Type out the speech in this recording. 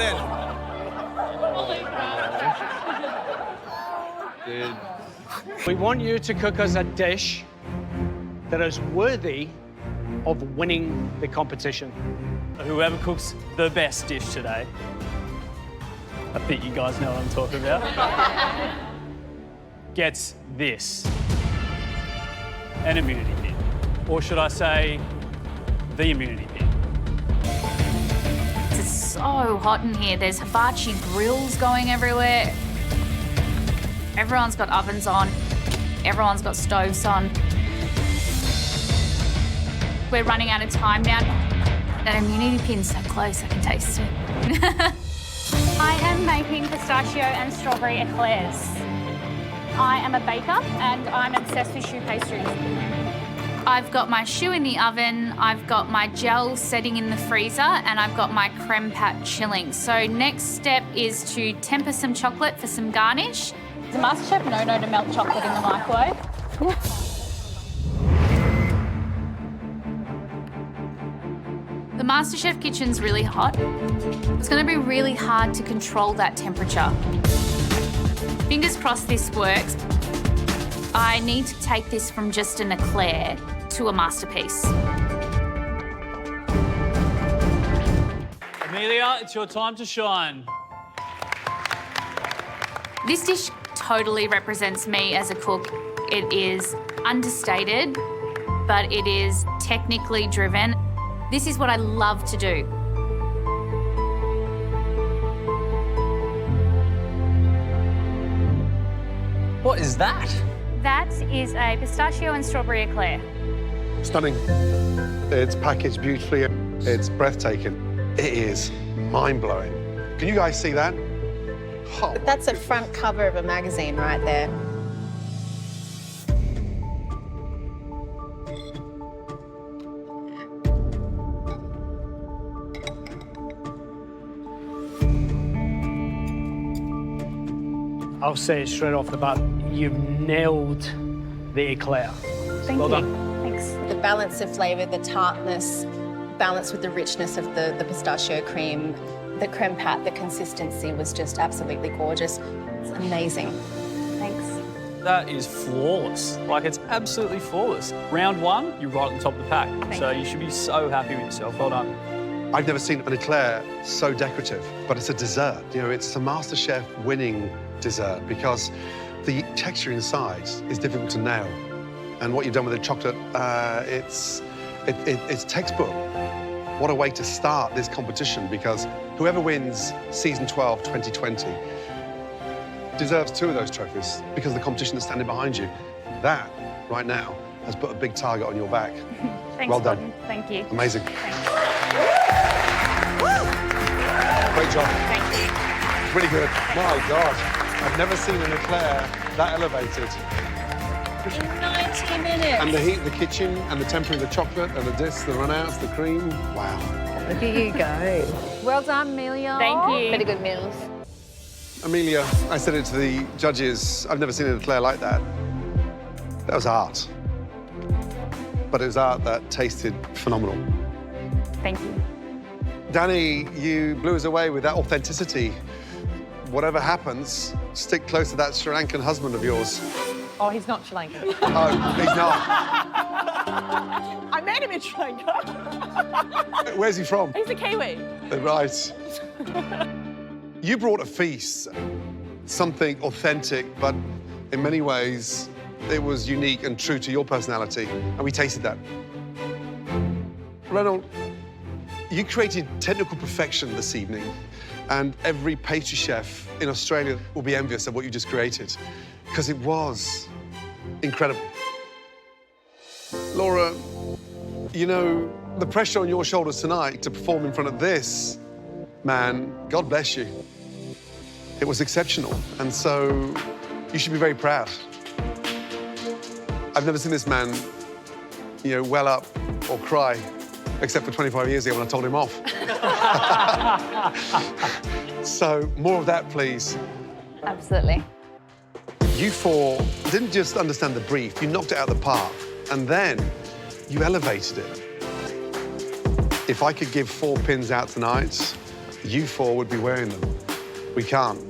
again. Good. We want you to cook us a dish that is worthy of winning the competition. Whoever cooks the best dish today, I think you guys know what I'm talking about, gets this. An immunity pin. Or should I say, the immunity pin. It's so hot in here. There's hibachi grills going everywhere. Everyone's got ovens on. Everyone's got stoves on. We're running out of time now. That immunity pin's so close, I can taste it. I am making pistachio and strawberry eclairs. I am a baker and I'm obsessed with choux pastries. I've got my choux in the oven, I've got my gel setting in the freezer, and I've got my creme pat chilling. So next step is to temper some chocolate for some garnish. It's a MasterChef no-no to melt chocolate in the microwave. The MasterChef kitchen's really hot. It's going to be really hard to control that temperature. Fingers crossed this works. I need to take this from just an eclair to a masterpiece. Amelia, it's your time to shine. This dish totally represents me as a cook. It is understated, but it is technically driven. This is what I love to do. What is that? That is a pistachio and strawberry eclair. Stunning. It's packaged beautifully. It's breathtaking. It is mind-blowing. Can you guys see that? Oh, That's a front cover of a magazine right there. I'll say it straight off the bat, you've nailed the eclair. Thank Well you. done. Thanks. The balance of flavour, the tartness, balanced with the richness of the pistachio cream, the creme pat, the consistency was just absolutely gorgeous. It's amazing. Thanks. That is flawless. Like, it's absolutely flawless. Round one, you're right at the top of the pack. So you should be so happy with yourself. Well done. I've never seen an eclair so decorative, but it's a dessert. You know, it's a MasterChef winning dessert because the texture inside is difficult to nail. And what you've done with the chocolate, it's textbook. What a way to start this competition, because whoever wins season 12, 2020, deserves 2 of those trophies because the competition is standing behind you. That, right now, has put a big target on your back. Thanks, Well done. Gordon. Thank you. Amazing. Thanks. Great job. Thank you. Really good. My God, I've never seen an eclair that elevated. In 90 minutes. And the heat of the kitchen, and the tempering of the chocolate, and the discs, the run-outs, the cream. Wow. Look at you go. Well done, Amelia. Thank you. Pretty good meals. Amelia, I said it to the judges, I've never seen an eclair like that. That was art. But it was art that tasted phenomenal. Thank you. Danny, you blew us away with that authenticity. Whatever happens, stick close to that Sri Lankan husband of yours. Oh, he's not Sri Lankan. Oh, he's not. I met him in Sri Lanka. Where's he from? He's a Kiwi. Right. You brought a feast, something authentic, but in many ways, it was unique and true to your personality, and we tasted that. Reynolds, you created technical perfection this evening, and every pastry chef in Australia will be envious of what you just created, because it was incredible. Laura, you know, the pressure on your shoulders tonight to perform in front of this man, God bless you. It was exceptional, and so you should be very proud. I've never seen this man, you know, well up or cry, except for 25 years ago when I told him off. So, more of that, please. Absolutely. You 4 didn't just understand the brief, you knocked it out of the park, and then you elevated it. If I could give 4 pins out tonight, you four would be wearing them. We can't.